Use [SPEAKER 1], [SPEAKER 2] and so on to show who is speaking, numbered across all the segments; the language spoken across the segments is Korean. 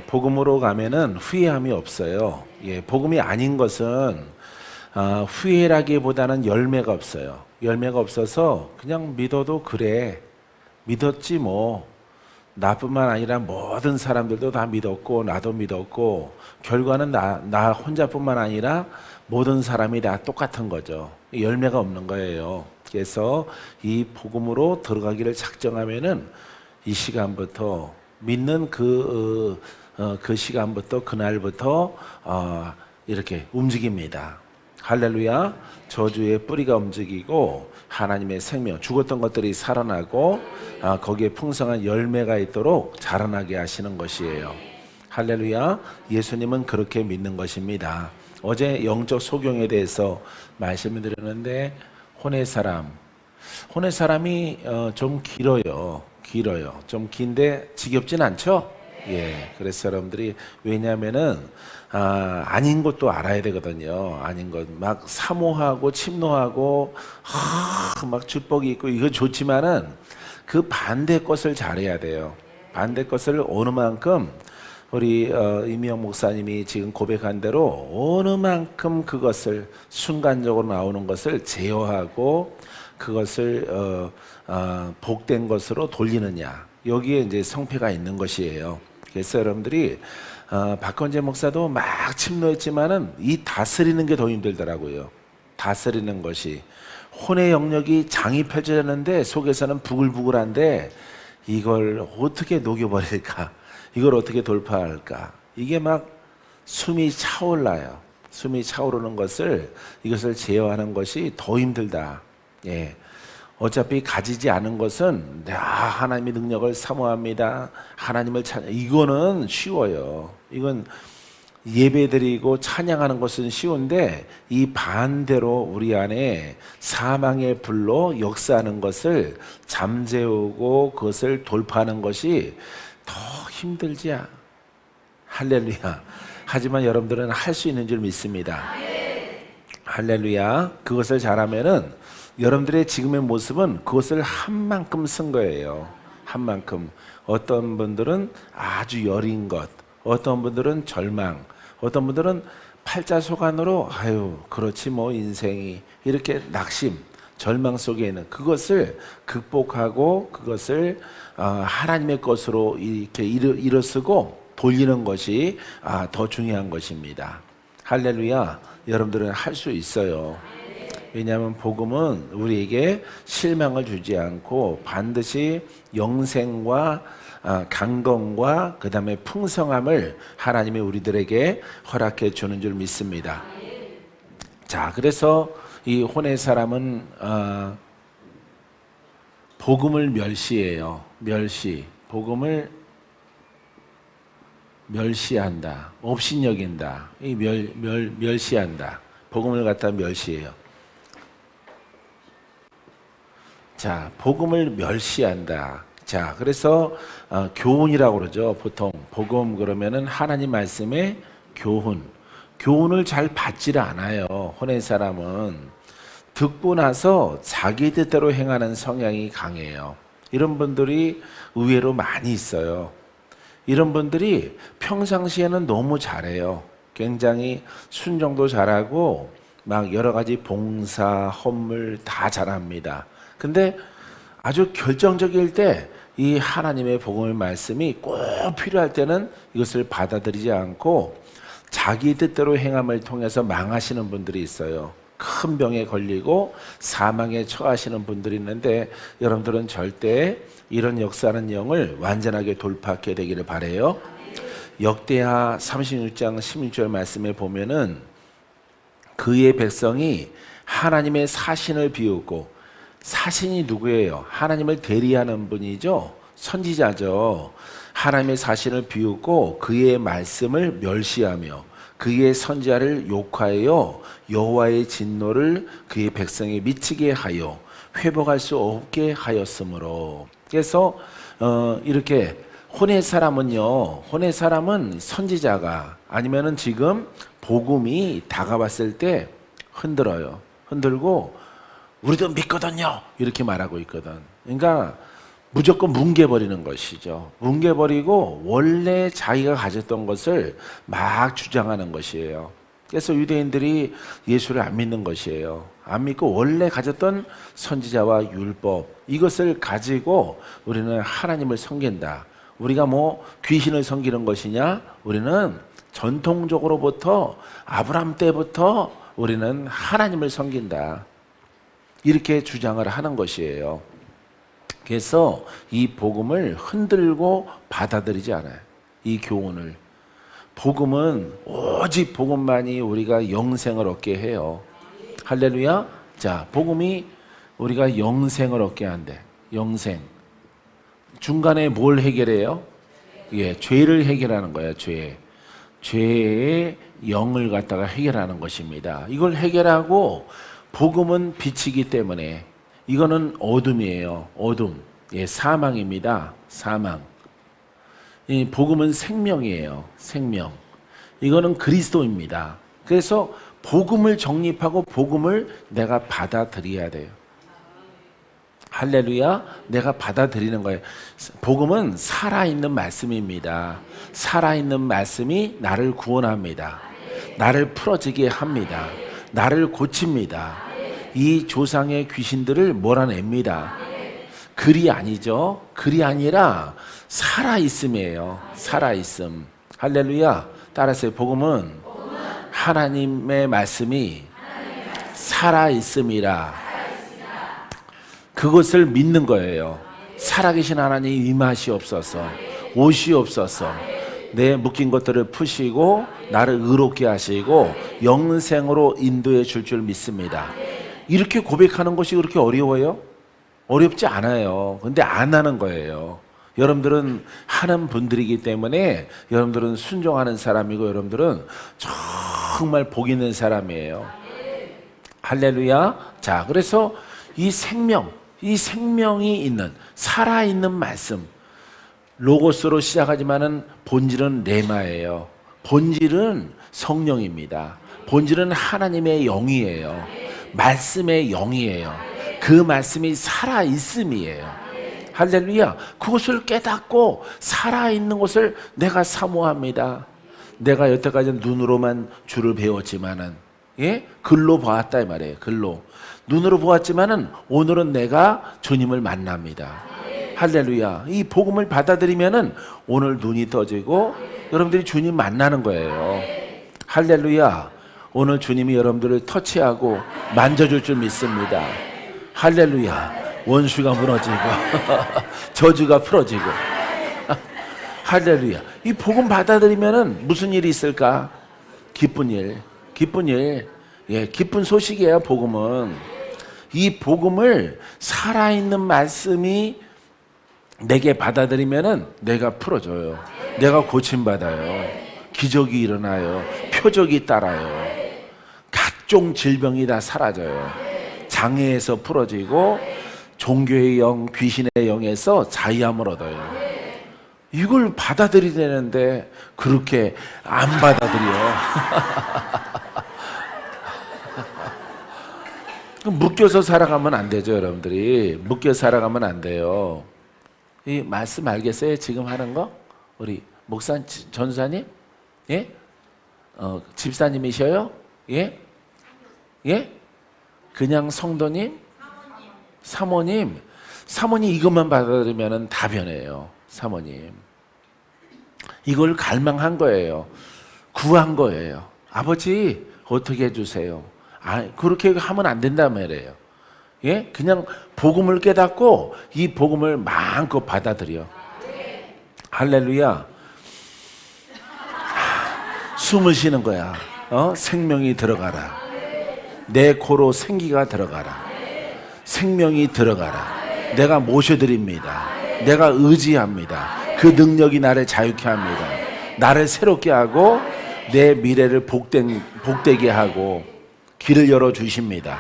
[SPEAKER 1] 복음으로 가면은 후회함이 없어요. 복음이 아닌 것은 후회라기보다는 열매가 없어요. 열매가 없어서 그냥 믿어도 그래. 믿었지 뭐. 나뿐만 아니라 모든 사람들도 다 믿었고 나도 믿었고 결과는 나 혼자뿐만 아니라 모든 사람이 다 똑같은 거죠. 열매가 없는 거예요. 그래서 이 복음으로 들어가기를 작정하면은 이 시간부터 믿는 그 시간부터 그날부터 이렇게 움직입니다. 할렐루야. 저주의 뿌리가 움직이고 하나님의 생명, 죽었던 것들이 살아나고 거기에 풍성한 열매가 있도록 자라나게 하시는 것이에요. 할렐루야. 예수님은 그렇게 믿는 것입니다. 어제 영적 소경에 대해서 말씀을 드렸는데 혼의 사람이 좀 길어요. 좀 긴데 지겹진 않죠? 그래서 여러분들이 왜냐하면은 아닌 것도 알아야 되거든요. 아닌 것 막 사모하고 침노하고 막 축복이 있고 이거 좋지만은 그 반대 것을 잘해야 돼요. 반대 것을 어느 만큼 우리 이미영 목사님이 지금 고백한 대로 어느 만큼 그것을 순간적으로 나오는 것을 제어하고 그것을 복된 것으로 돌리느냐, 여기에 이제 성패가 있는 것이에요. 그래서 여러분들이 박헌재 목사도 막 침노했지만은 이 다스리는 게 더 힘들더라고요. 다스리는 것이 혼의 영역이 장이 펼쳐졌는데 속에서는 부글부글한데 이걸 어떻게 녹여버릴까? 이걸 어떻게 돌파할까? 이게 막 숨이 차올라요. 숨이 차오르는 이것을 제어하는 것이 더 힘들다. 어차피 가지지 않은 것은 하나님의 능력을 사모합니다. 하나님을 이거는 쉬워요. 이건 예배드리고 찬양하는 것은 쉬운데 이 반대로 우리 안에 사망의 불로 역사하는 것을 잠재우고 그것을 돌파하는 것이 더 힘들지야. 할렐루야. 하지만 여러분들은 할 수 있는 줄 믿습니다. 할렐루야. 그것을 잘하면은 여러분들의 지금의 모습은 그것을 한 만큼 쓴 거예요. 한 만큼. 어떤 분들은 아주 여린 것, 어떤 분들은 절망, 어떤 분들은 팔자소간으로 아유 그렇지 뭐 인생이 이렇게 낙심, 절망 속에 있는 그것을 극복하고 그것을 하나님의 것으로 이렇게 일어서고 돌리는 것이 더 중요한 것입니다. 할렐루야. 여러분들은 할 수 있어요. 왜냐하면 복음은 우리에게 실망을 주지 않고 반드시 영생과 강건과 그 다음에 풍성함을 하나님이 우리들에게 허락해 주는 줄 믿습니다. 자, 그래서 이 혼의 사람은 복음을 멸시해요. 복음을 멸시한다. 업신여긴다. 이 멸시한다. 복음을 갖다 멸시해요. 자, 복음을 멸시한다. 자, 그래서 교훈이라고 그러죠. 보통 복음 그러면은 하나님 말씀의 교훈을 잘 받지를 않아요. 혼의 사람은 듣고 나서 자기 뜻대로 행하는 성향이 강해요. 이런 분들이 의외로 많이 있어요. 이런 분들이 평상시에는 너무 잘해요. 굉장히 순종도 잘하고 막 여러 가지 봉사, 헌물 다 잘합니다. 근데 아주 결정적일 때 이 하나님의 복음의 말씀이 꼭 필요할 때는 이것을 받아들이지 않고 자기 뜻대로 행함을 통해서 망하시는 분들이 있어요. 큰 병에 걸리고 사망에 처하시는 분들이 있는데 여러분들은 절대 이런 역사하는 영을 완전하게 돌파하게 되기를 바라요. 역대하 36장 16절 말씀에 보면은 그의 백성이 하나님의 사신을 비웃고, 사신이 누구예요? 하나님을 대리하는 분이죠. 선지자죠. 하나님의 사신을 비웃고 그의 말씀을 멸시하며 그의 선지자를 욕하여 여호와의 진노를 그의 백성에 미치게 하여 회복할 수 없게 하였으므로. 그래서 이렇게 혼의 사람은 선지자가 아니면은 지금 복음이 다가왔을 때 흔들어요. 흔들고 우리도 믿거든요. 이렇게 말하고 있거든. 그러니까 무조건 뭉개버리는 것이죠. 뭉개버리고 원래 자기가 가졌던 것을 막 주장하는 것이에요. 그래서 유대인들이 예수를 안 믿는 것이에요. 안 믿고 원래 가졌던 선지자와 율법, 이것을 가지고 우리는 하나님을 섬긴다. 우리가 뭐 귀신을 섬기는 것이냐? 우리는 전통적으로부터 아브라함 때부터 우리는 하나님을 섬긴다. 이렇게 주장을 하는 것이에요. 그래서 이 복음을 흔들고 받아들이지 않아요. 이 교훈을. 복음은 오직 복음만이 우리가 영생을 얻게 해요. 할렐루야. 자, 복음이 우리가 영생을 얻게 한대. 영생. 중간에 뭘 해결해요? 예, 죄를 해결하는 거예요. 죄의 영을 갖다가 해결하는 것입니다. 이걸 해결하고 복음은 빛이기 때문에 이거는 어둠이에요. 어둠. 예, 사망입니다. 사망. 이 복음은 생명이에요. 생명. 이거는 그리스도입니다. 그래서 복음을 정립하고 복음을 내가 받아들여야 돼요. 할렐루야. 내가 받아들이는 거예요. 복음은 살아있는 말씀입니다. 살아있는 말씀이 나를 구원합니다. 나를 풀어지게 합니다. 나를 고칩니다. 이 조상의 귀신들을 몰아냅니다. 글이 아니죠. 글이 아니라 살아있음이에요. 살아있음. 할렐루야. 따라서 복음은 하나님의 말씀이 살아있음이라. 그것을 믿는 거예요. 살아계신 하나님 임하시옵소서. 오시옵소서. 내 묶인 것들을 푸시고 나를 의롭게 하시고 영생으로 인도해 줄 줄 믿습니다. 이렇게 고백하는 것이 그렇게 어려워요? 어렵지 않아요. 근데 안 하는 거예요. 여러분들은 하는 분들이기 때문에 여러분들은 순종하는 사람이고 여러분들은 정말 복 있는 사람이에요. 할렐루야. 자, 그래서 이 생명이 있는 살아있는 말씀, 로고스로 시작하지만은 본질은 레마예요. 본질은 성령입니다. 본질은 하나님의 영이에요. 말씀의 영이에요. 그 말씀이 살아있음이에요. 할렐루야. 그것을 깨닫고 살아있는 것을 내가 사모합니다. 내가 여태까지는 눈으로만 주를 배웠지만은, 예? 글로 보았다 이 말이에요. 글로. 눈으로 보았지만은 오늘은 내가 주님을 만납니다. 할렐루야. 이 복음을 받아들이면은 오늘 눈이 떠지고 여러분들이 주님 만나는 거예요. 할렐루야. 오늘 주님이 여러분들을 터치하고 만져줄 줄 믿습니다. 할렐루야. 원수가 무너지고 저주가 풀어지고 할렐루야. 이 복음 받아들이면은 무슨 일이 있을까? 기쁜 일. 예, 기쁜 소식이에요. 복음은. 이 복음을 살아있는 말씀이 내게 받아들이면은 내가 풀어줘요. 내가 고침받아요. 기적이 일어나요. 표적이 따라요. 각종 질병이 다 사라져요. 장애에서 풀어지고 종교의 영, 귀신의 영에서 자유함을 얻어요. 이걸 받아들여야 되는데 그렇게 안 받아들여. 묶여서 살아가면 안 되죠. 여러분들이 묶여 살아가면 안 돼요. 이 말씀 알겠어요? 지금 하는 거? 우리 목사 전사님? 예? 집사님이셔요? 예? 예? 그냥 성도님? 사모님 이것만 받아들이면 다 변해요. 사모님. 이걸 갈망한 거예요. 구한 거예요. 아버지 어떻게 해주세요. 그렇게 하면 안 된단 말이에요. 예? 그냥 복음을 깨닫고 이 복음을 마음껏 받아들여. 할렐루야. 숨을 쉬는 거야. 생명이 들어가라. 내 코로 생기가 들어가라. 생명이 들어가라. 내가 모셔드립니다. 내가 의지합니다. 그 능력이 나를 자유케 합니다. 나를 새롭게 하고 내 미래를 복되게 하고 길을 열어주십니다.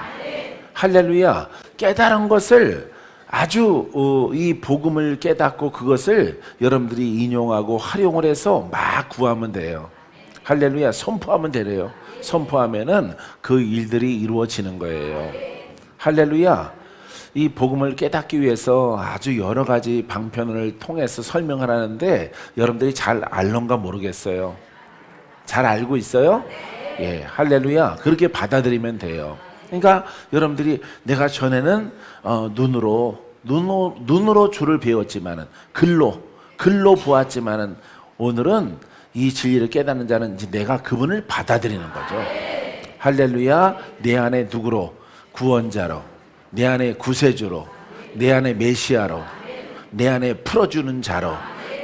[SPEAKER 1] 할렐루야. 깨달은 것을 아주 이 복음을 깨닫고 그것을 여러분들이 인용하고 활용을 해서 막 구하면 돼요. 할렐루야. 선포하면 되래요. 선포하면은 그 일들이 이루어지는 거예요. 할렐루야. 이 복음을 깨닫기 위해서 아주 여러 가지 방편을 통해서 설명을 하는데 여러분들이 잘 알런가 모르겠어요. 잘 알고 있어요? 예, 할렐루야. 그렇게 받아들이면 돼요. 그러니까 여러분들이 내가 전에는 눈으로 주를 배웠지만은 글로 보았지만은 오늘은 이 진리를 깨닫는 자는 이제 내가 그분을 받아들이는 거죠. 할렐루야. 내 안에 누구로? 구원자로, 내 안에 구세주로, 내 안에 메시아로, 내 안에 풀어주는 자로,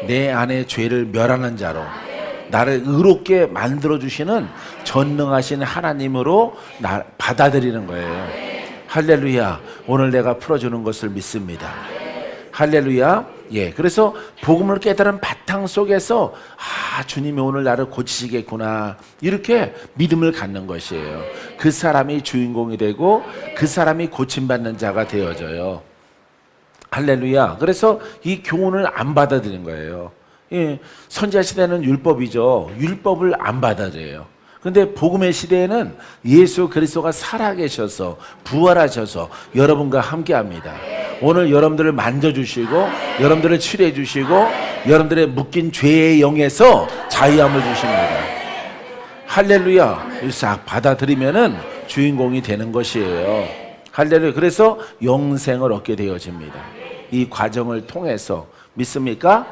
[SPEAKER 1] 내 안에 죄를 멸하는 자로, 나를 의롭게 만들어주시는 전능하신 하나님으로 받아들이는 거예요. 할렐루야. 오늘 내가 풀어주는 것을 믿습니다. 할렐루야. 예, 그래서 복음을 깨달은 바탕 속에서 주님이 오늘 나를 고치시겠구나 이렇게 믿음을 갖는 것이에요. 그 사람이 주인공이 되고 그 사람이 고침받는 자가 되어져요. 할렐루야. 그래서 이 교훈을 안 받아들이는 거예요. 예, 선지자 시대는 율법이죠. 율법을 안 받아들여요. 근데 복음의 시대에는 예수 그리스도가 살아계셔서 부활하셔서 여러분과 함께합니다. 오늘 여러분들을 만져주시고 여러분들을 치료해 주시고 여러분들의 묶인 죄의 영에서 자유함을 주십니다. 할렐루야. 싹 받아들이면은 주인공이 되는 것이에요. 할렐루야. 그래서 영생을 얻게 되어집니다. 이 과정을 통해서 믿습니까?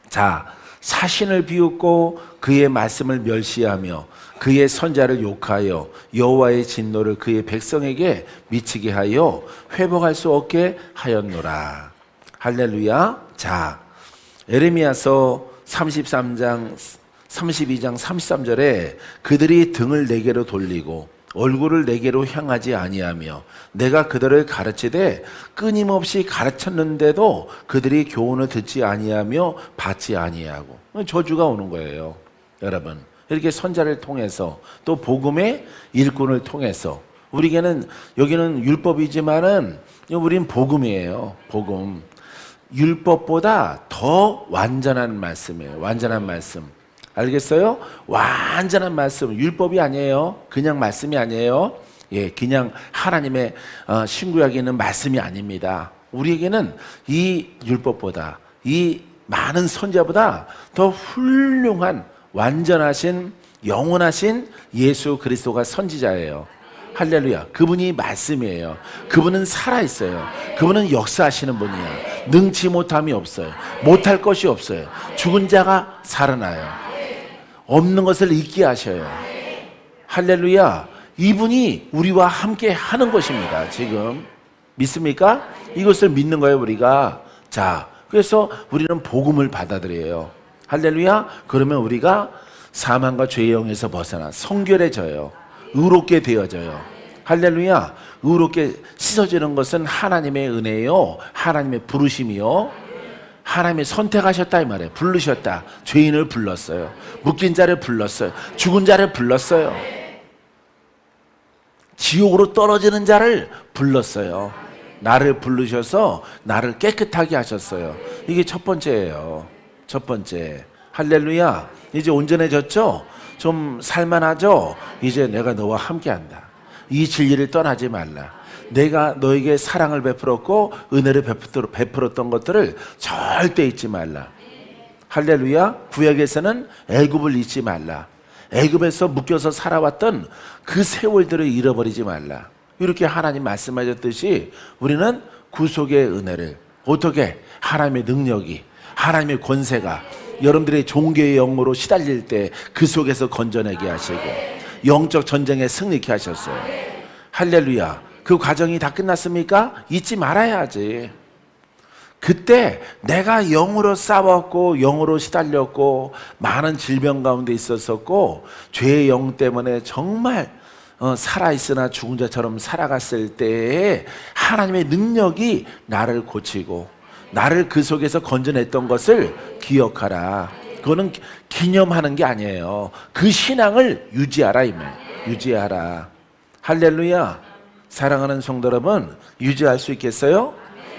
[SPEAKER 1] 자, 사신을 비웃고 그의 말씀을 멸시하며 그의 선자를 욕하여 여호와의 진노를 그의 백성에게 미치게 하여 회복할 수 없게 하였노라. 할렐루야. 자, 에레미야서 33장 32장 33절에 그들이 등을 내게로 돌리고 얼굴을 내게로 향하지 아니하며 내가 그들을 가르치되 끊임없이 가르쳤는데도 그들이 교훈을 듣지 아니하며 받지 아니하고 저주가 오는 거예요. 여러분, 이렇게 선자를 통해서 또 복음의 일꾼을 통해서 우리에게는 여기는 율법이지만은 우린 복음이에요. 복음. 율법보다 더 완전한 말씀이에요. 완전한 말씀. 알겠어요? 완전한 말씀. 율법이 아니에요. 그냥 말씀이 아니에요. 예, 그냥 하나님의 신구약에 있는 말씀이 아닙니다. 우리에게는 이 율법보다 이 많은 선자보다 더 훌륭한 완전하신 영원하신 예수 그리스도가 선지자예요. 할렐루야. 그분이 말씀이에요. 그분은 살아있어요. 그분은 역사하시는 분이야. 능치 못함이 없어요. 못할 것이 없어요. 죽은 자가 살아나요. 없는 것을 있게 하셔요. 할렐루야. 이분이 우리와 함께 하는 것입니다. 지금 믿습니까? 이것을 믿는 거예요, 우리가. 자, 그래서 우리는 복음을 받아들여요. 할렐루야. 그러면 우리가 사망과 죄의 영에서 벗어나 성결해져요. 의롭게 되어져요. 할렐루야. 의롭게 씻어지는 것은 하나님의 은혜요, 하나님의 부르심이요, 하나님이 선택하셨다 이 말이에요. 부르셨다. 죄인을 불렀어요. 묶인 자를 불렀어요. 죽은 자를 불렀어요. 지옥으로 떨어지는 자를 불렀어요. 나를 부르셔서 나를 깨끗하게 하셨어요. 이게 첫 번째예요. 첫 번째. 할렐루야. 이제 온전해졌죠? 좀 살만하죠? 이제 내가 너와 함께한다. 이 진리를 떠나지 말라. 내가 너에게 사랑을 베풀었고 은혜를 베풀었던 것들을 절대 잊지 말라. 할렐루야. 구약에서는 애굽을 잊지 말라. 애굽에서 묶여서 살아왔던 그 세월들을 잃어버리지 말라. 이렇게 하나님 말씀하셨듯이 우리는 구속의 은혜를 어떻게 하나님의 능력이 하나님의 권세가 여러분들의 종교의 영으로 시달릴 때 그 속에서 건져내게 하시고 영적 전쟁에 승리케 하셨어요. 할렐루야. 그 과정이 다 끝났습니까? 잊지 말아야지. 그때 내가 영으로 싸웠고 영으로 시달렸고 많은 질병 가운데 있었었고 죄의 영 때문에 정말 살아있으나 죽은 자처럼 살아갔을 때에 하나님의 능력이 나를 고치고 나를 그 속에서 건져냈던 것을 기억하라. 그거는 기념하는 게 아니에요. 그 신앙을 유지하라 이 말. 유지하라. 할렐루야. 사랑하는 성도 여러분, 유지할 수 있겠어요?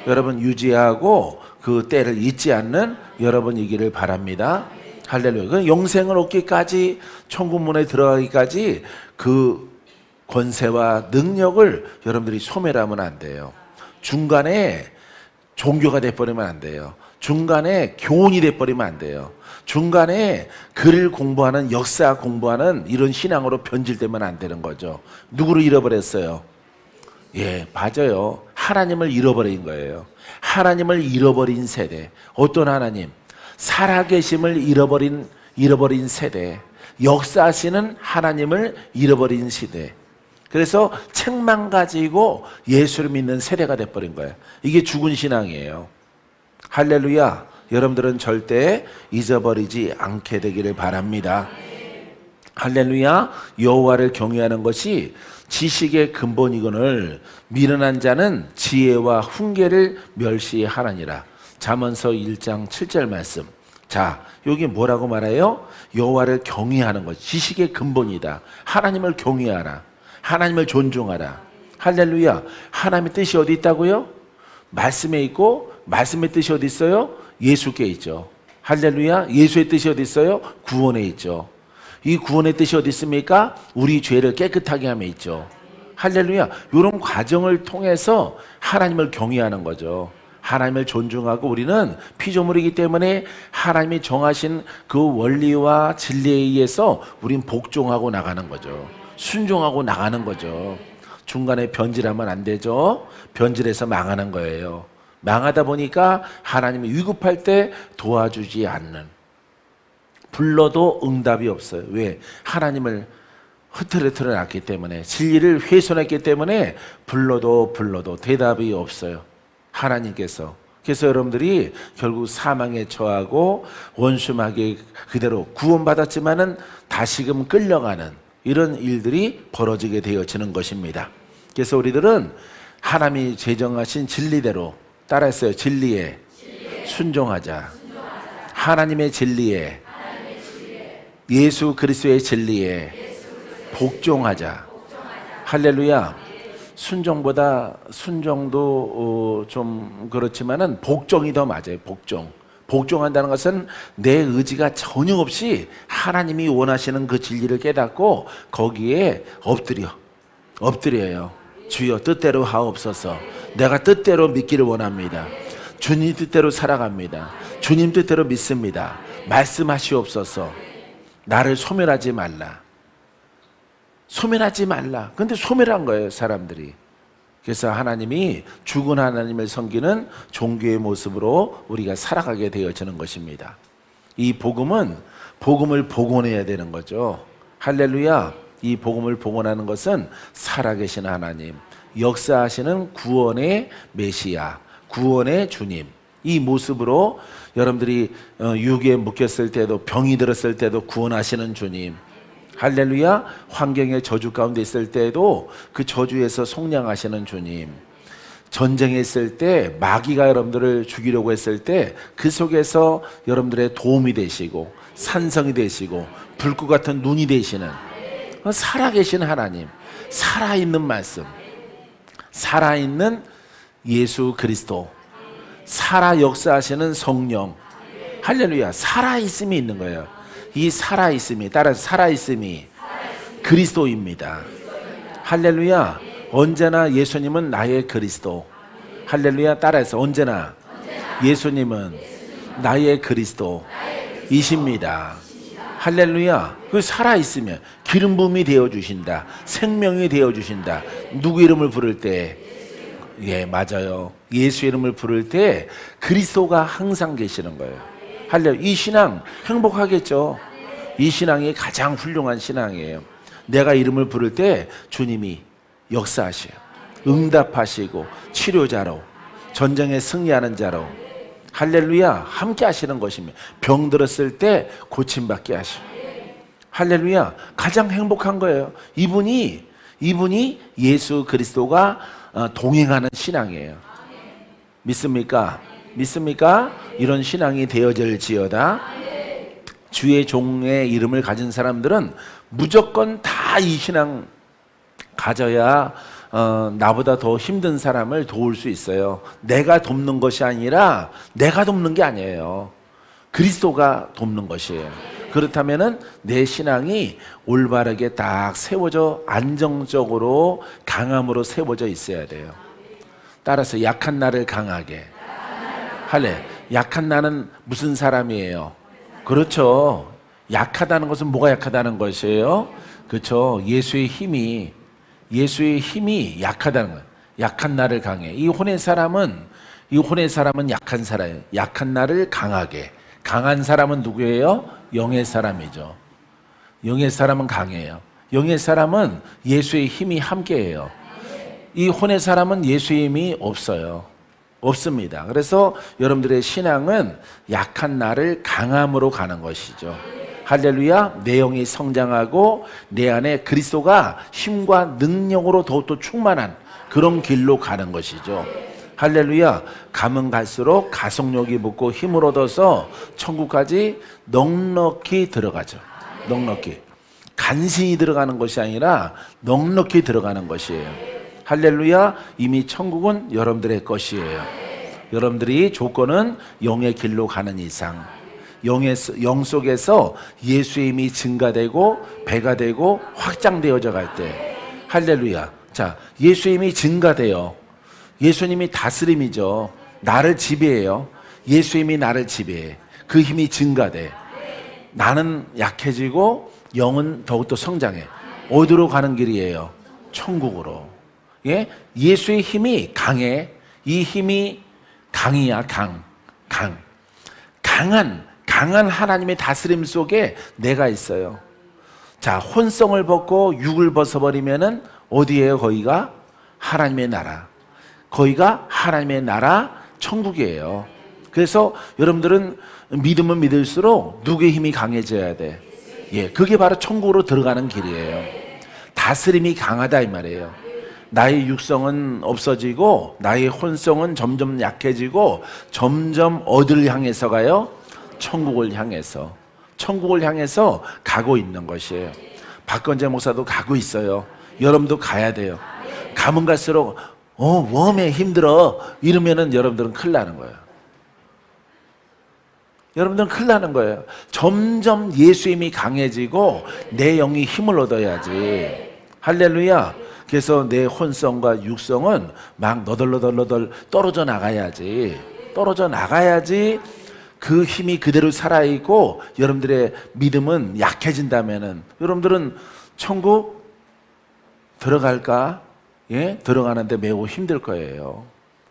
[SPEAKER 1] 여러분 유지하고 그 때를 잊지 않는 여러분이기를 바랍니다. 할렐루야. 영생을 얻기까지 천국문에 들어가기까지 그 권세와 능력을 여러분들이 소멸하면 안 돼요. 중간에 종교가 돼버리면 안 돼요. 중간에 교훈이 돼버리면 안 돼요. 중간에 글을 공부하는, 역사 공부하는 이런 신앙으로 변질되면 안 되는 거죠. 누구를 잃어버렸어요? 예, 맞아요. 하나님을 잃어버린 거예요. 하나님을 잃어버린 세대. 어떤 하나님? 살아계심을 잃어버린 세대. 역사하시는 하나님을 잃어버린 시대. 그래서 책만 가지고 예수를 믿는 세대가 돼버린 거예요. 이게 죽은 신앙이에요. 할렐루야. 여러분들은 절대 잊어버리지 않게 되기를 바랍니다. 할렐루야. 여호와를 경외하는 것이 지식의 근본이거늘 미련한 자는 지혜와 훈계를 멸시하느니라. 잠언서 1장 7절 말씀. 자, 여기 뭐라고 말해요? 여호와를 경외하는 것, 지식의 근본이다. 하나님을 경외하라. 하나님을 존중하라. 할렐루야. 하나님의 뜻이 어디 있다고요? 말씀에 있고, 말씀의 뜻이 어디 있어요? 예수께 있죠. 할렐루야. 예수의 뜻이 어디 있어요? 구원에 있죠. 이 구원의 뜻이 어디 있습니까? 우리 죄를 깨끗하게 함에 있죠. 할렐루야. 이런 과정을 통해서 하나님을 경외하는 거죠. 하나님을 존중하고 우리는 피조물이기 때문에 하나님이 정하신 그 원리와 진리에 의해서 우린 복종하고 나가는 거죠. 순종하고 나가는 거죠. 중간에 변질하면 안 되죠. 변질해서 망하는 거예요. 망하다 보니까 하나님이 위급할 때 도와주지 않는, 불러도 응답이 없어요. 왜? 하나님을 흐트러뜨려 놨기 때문에, 진리를 훼손했기 때문에 불러도 대답이 없어요. 하나님께서. 그래서 여러분들이 결국 사망에 처하고 원수마귀 그대로 구원받았지만은 다시금 끌려가는 이런 일들이 벌어지게 되어지는 것입니다. 그래서 우리들은 하나님이 제정하신 진리대로 따라했어요. 진리에 순종하자. 하나님의 진리에, 예수 그리스도의 진리에 복종하자. 할렐루야. 순종보다, 순종도 좀 그렇지만은 복종이 더 맞아요. 복종한다는 것은 내 의지가 전혀 없이 하나님이 원하시는 그 진리를 깨닫고 거기에 엎드려요. 주여 뜻대로 하옵소서. 내가 뜻대로 믿기를 원합니다. 주님 뜻대로 살아갑니다. 주님 뜻대로 믿습니다. 말씀하시옵소서. 나를 소멸하지 말라. 소멸하지 말라. 근데 소멸한 거예요, 사람들이. 그래서 하나님이 죽은 하나님을 섬기는 종교의 모습으로 우리가 살아가게 되어지는 것입니다. 이 복음은 복음을 복원해야 되는 거죠. 할렐루야. 이 복음을 복원하는 것은 살아계신 하나님, 역사하시는 구원의 메시아, 구원의 주님, 이 모습으로 여러분들이 유기에 묶였을 때도, 병이 들었을 때도 구원하시는 주님, 할렐루야. 환경의 저주 가운데 있을 때에도 그 저주에서 속량하시는 주님, 전쟁했을 때 마귀가 여러분들을 죽이려고 했을 때 그 속에서 여러분들의 도움이 되시고 산성이 되시고 불꽃 같은 눈이 되시는 살아계신 하나님, 살아있는 말씀, 살아있는 예수 그리스도, 살아 역사하시는 성령, 할렐루야. 살아있음이 있는 거예요. 이 살아있음이, 따라서 살아있음이 그리스도입니다. 할렐루야. 언제나 예수님은 나의 그리스도. 할렐루야. 따라서 언제나 예수님은 나의 그리스도이십니다. 할렐루야. 그 살아있으면 기름 부음이 되어주신다. 생명이 되어주신다. 누구 이름을 부를 때? 예, 맞아요. 예수 이름을 부를 때 그리스도가 항상 계시는 거예요. 할렐루야. 이 신앙 행복하겠죠. 이 신앙이 가장 훌륭한 신앙이에요. 내가 이름을 부를 때 주님이 역사하셔요. 응답하시고 치료자로, 전쟁에 승리하는 자로, 할렐루야, 함께 하시는 것입니다. 병 들었을 때 고침받게 하시고, 할렐루야, 가장 행복한 거예요. 이분이 예수 그리스도가 동행하는 신앙이에요. 믿습니까? 믿습니까? 이런 신앙이 되어질지어다. 주의 종의 이름을 가진 사람들은 무조건 다 이 신앙 가져야 나보다 더 힘든 사람을 도울 수 있어요. 내가 돕는 것이 아니라, 내가 돕는 게 아니에요. 그리스도가 돕는 것이에요. 그렇다면은 내 신앙이 올바르게 딱 세워져, 안정적으로 강함으로 세워져 있어야 돼요. 따라서 약한 나를 강하게. 할래. 약한 나는 무슨 사람이에요? 그렇죠. 약하다는 것은 뭐가 약하다는 것이에요? 그렇죠. 예수의 힘이 약하다는 거예요. 약한 나를 강해. 이 혼의 사람은 약한 사람이에요. 약한 나를 강하게. 강한 사람은 누구예요? 영의 사람이죠. 영의 사람은 강해요. 영의 사람은 예수의 힘이 함께해요. 이 혼의 사람은 예수의 힘이 없어요. 없습니다. 그래서 여러분들의 신앙은 약한 나를 강함으로 가는 것이죠. 할렐루야. 내 영이 성장하고 내 안에 그리스도가 힘과 능력으로 더욱더 충만한 그런 길로 가는 것이죠. 할렐루야. 가면 갈수록 가속력이 붙고 힘을 얻어서 천국까지 넉넉히 들어가죠. 넉넉히. 간신히 들어가는 것이 아니라 넉넉히 들어가는 것이에요. 할렐루야. 이미 천국은 여러분들의 것이에요. 여러분들이 조건은 영의 길로 가는 이상, 영 속에서 예수의 힘이 증가되고 배가 되고 확장되어져 갈 때, 할렐루야. 자, 예수의 힘이 증가돼요. 예수님이 다스림이죠. 나를 지배해요. 예수의 힘이 나를 지배해. 그 힘이 증가돼. 나는 약해지고 영은 더욱더 성장해. 어디로 가는 길이에요? 천국으로. 예? 예수의 힘이 강해. 이 힘이 강이야. 강한 하나님의 다스림 속에 내가 있어요. 자, 혼성을 벗고 육을 벗어버리면은 어디에요? 거기가 하나님의 나라. 거기가 하나님의 나라 천국이에요. 그래서 여러분들은 믿으면 믿을수록 누구의 힘이 강해져야 돼? 예, 그게 바로 천국으로 들어가는 길이에요. 다스림이 강하다 이 말이에요. 나의 육성은 없어지고 나의 혼성은 점점 약해지고 점점 어디를 향해서 가요? 천국을 향해서. 천국을 향해서 가고 있는 것이에요. 박건재 목사도 가고 있어요. 여러분도 가야 돼요. 가면 갈수록 웜에 힘들어 이러면은 여러분들은 큰일 나는 거예요. 여러분들은 큰일 나는 거예요. 점점 예수의 힘이 강해지고 내 영이 힘을 얻어야지. 할렐루야. 그래서 내 혼성과 육성은 막 너덜너덜 떨어져 나가야지. 떨어져 나가야지 그 힘이 그대로 살아있고 여러분들의 믿음은 약해진다면은 여러분들은 천국 들어갈까? 예? 들어가는데 매우 힘들 거예요.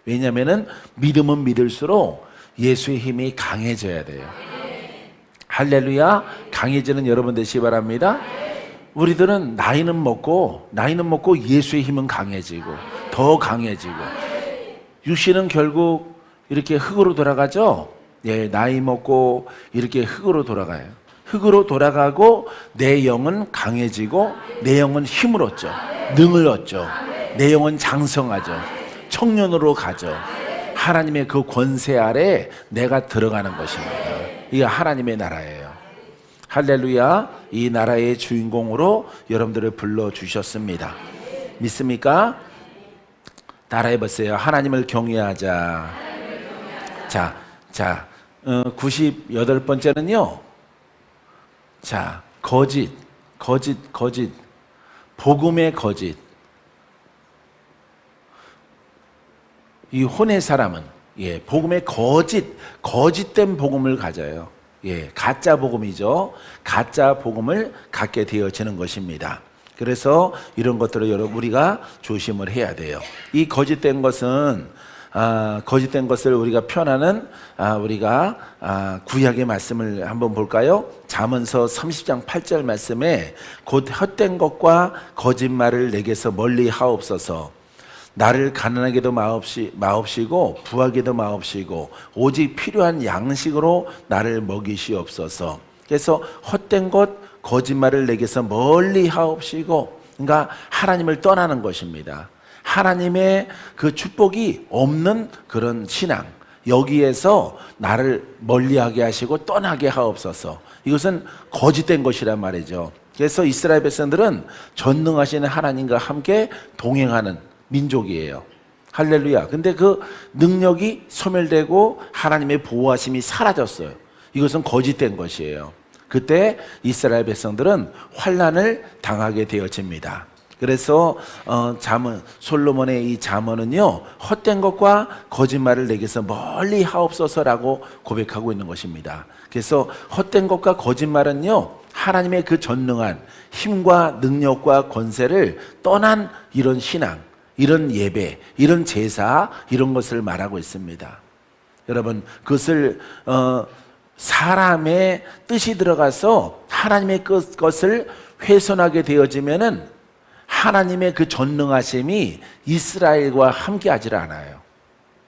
[SPEAKER 1] 왜냐면은 믿음은 믿을수록 예수의 힘이 강해져야 돼요. 할렐루야. 강해지는 여러분 되시기 바랍니다. 우리들은 나이는 먹고 예수의 힘은 강해지고 더 강해지고 육신은 결국 이렇게 흙으로 돌아가죠. 예, 나이 먹고 이렇게 흙으로 돌아가요. 흙으로 돌아가고 내 영은 강해지고 내 영은 힘을 얻죠. 능을 얻죠. 내 영은 장성하죠. 청년으로 가죠. 하나님의 그 권세 아래 내가 들어가는 것입니다. 이게 하나님의 나라예요. 할렐루야. 이 나라의 주인공으로 여러분들을 불러주셨습니다. 믿습니까? 따라해보세요. 하나님을 경외하자. 자, 98번째는요. 자, 거짓. 복음의 거짓. 이 혼의 사람은 복음의 거짓된 복음을 가져요. 예, 가짜 복음이죠. 가짜 복음을 갖게 되어지는 것입니다. 그래서 이런 것들을 여러분 우리가 조심을 해야 돼요. 이 거짓된 것은 거짓된 것을 우리가 표현하는 우리가 구약의 말씀을 한번 볼까요? 잠언서 30장 8절 말씀에 곧 헛된 것과 거짓말을 내게서 멀리 하옵소서. 나를 가난하게도 마옵시고 부하게도 마옵시고 오직 필요한 양식으로 나를 먹이시옵소서. 그래서 헛된 것 거짓말을 내게서 멀리 하옵시고, 그러니까 하나님을 떠나는 것입니다. 하나님의 그 축복이 없는 그런 신앙, 여기에서 나를 멀리하게 하시고 떠나게 하옵소서. 이것은 거짓된 것이란 말이죠. 그래서 이스라엘 백성들은 전능하신 하나님과 함께 동행하는 민족이에요. 할렐루야. 근데 그 능력이 소멸되고 하나님의 보호하심이 사라졌어요. 이것은 거짓된 것이에요. 그때 이스라엘 백성들은 환난을 당하게 되어집니다. 그래서 잠언, 솔로몬의 이 잠언은요, 헛된 것과 거짓말을 내게서 멀리 하옵소서라고 고백하고 있는 것입니다. 그래서 헛된 것과 거짓말은요, 하나님의 그 전능한 힘과 능력과 권세를 떠난 이런 신앙, 이런 예배, 이런 제사, 이런 것을 말하고 있습니다. 여러분, 그것을 사람의 뜻이 들어가서 하나님의 것을 훼손하게 되어지면은 하나님의 그 전능하심이 이스라엘과 함께하지 않아요.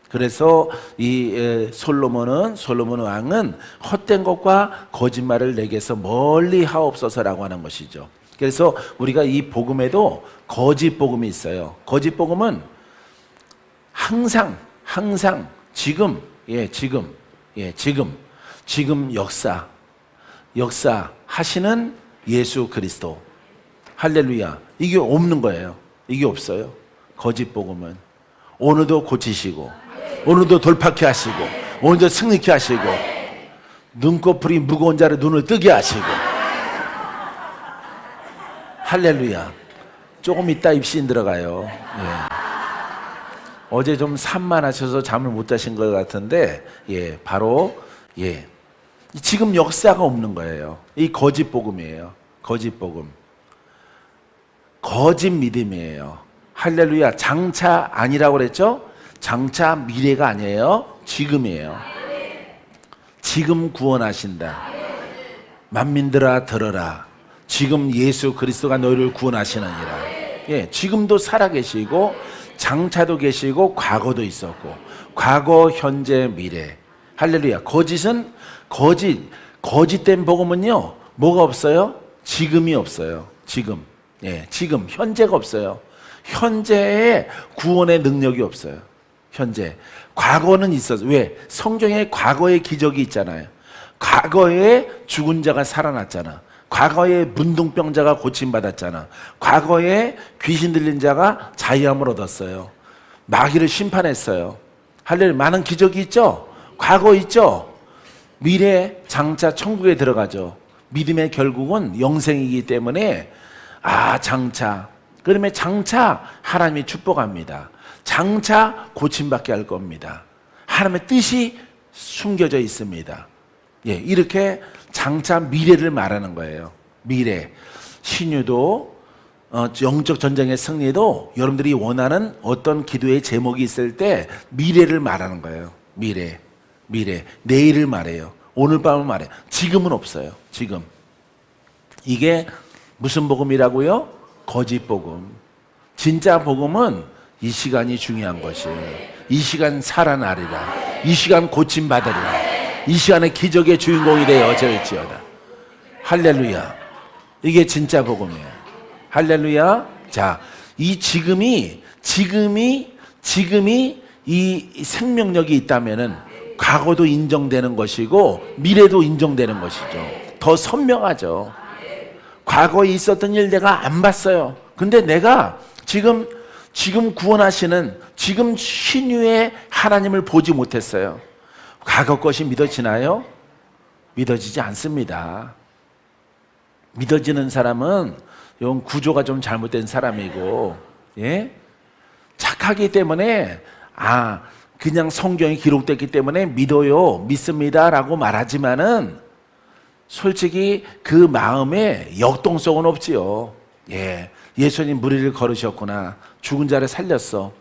[SPEAKER 1] 그래서 이 솔로몬 왕은 헛된 것과 거짓말을 내게서 멀리 하옵소서라고 하는 것이죠. 그래서 우리가 이 복음에도 거짓 복음이 있어요. 거짓 복음은 항상 지금 역사 하시는 예수 그리스도. 할렐루야. 이게 없는 거예요. 이게 없어요. 거짓 복음은 오늘도 고치시고, 오늘도 돌파케 하시고, 오늘도 승리케 하시고, 눈꺼풀이 무거운 자를 눈을 뜨게 하시고. 할렐루야. 조금 이따 입신 들어가요. 예. 어제 좀 산만하셔서 잠을 못 자신 것 같은데, 예, 바로 지금 역사가 없는 거예요. 이 거짓 복음이에요. 거짓 복음. 거짓 믿음이에요. 할렐루야. 장차 아니라고 그랬죠? 장차 미래가 아니에요. 지금이에요. 지금 구원하신다. 만민들아 들어라. 지금 예수 그리스도가 너희를 구원하시느니라. 예, 지금도 살아계시고 장차도 계시고 과거도 있었고, 과거, 현재, 미래. 할렐루야. 거짓된 복음은요, 뭐가 없어요? 지금이 없어요. 지금. 예, 지금 현재가 없어요. 현재의 구원의 능력이 없어요. 현재. 과거는 있어서. 왜? 성경에 과거의 기적이 있잖아요. 과거에 죽은 자가 살아났잖아. 과거에 문둥병자가 고침받았잖아. 과거에 귀신 들린 자가 자유함을 얻었어요. 마귀를 심판했어요. 할렐루야. 많은 기적이 있죠? 과거 있죠? 미래 장차 천국에 들어가죠. 믿음의 결국은 영생이기 때문에 장차. 그러면 장차 하나님이 축복합니다. 장차 고침받게 할 겁니다. 하나님의 뜻이 숨겨져 있습니다. 예, 이렇게 장차 미래를 말하는 거예요. 미래. 신유도 영적 전쟁의 승리도 여러분들이 원하는 어떤 기도의 제목이 있을 때 미래를 말하는 거예요. 미래. 내일을 말해요. 오늘 밤을 말해요. 지금은 없어요. 지금. 이게 무슨 복음이라고요? 거짓 복음. 진짜 복음은 이 시간이 중요한 것이에요. 이 시간 살아나리라. 이 시간 고침받으리라. 이 시간에 기적의 주인공이 되어질지어다. 할렐루야. 이게 진짜 복음이에요. 할렐루야. 자, 이 지금이 이 생명력이 있다면은 과거도 인정되는 것이고 미래도 인정되는 것이죠. 더 선명하죠. 과거에 있었던 일 내가 안 봤어요. 근데 내가 지금 구원하시는 지금 신유의 하나님을 보지 못했어요. 과거 것이 믿어지나요? 믿어지지 않습니다. 믿어지는 사람은 이건 구조가 좀 잘못된 사람이고, 예? 착하기 때문에 그냥 성경이 기록됐기 때문에 믿어요, 믿습니다라고 말하지만은 솔직히 그 마음에 역동성은 없지요. 예, 예수님 무리를 걸으셨구나. 죽은 자를 살렸어.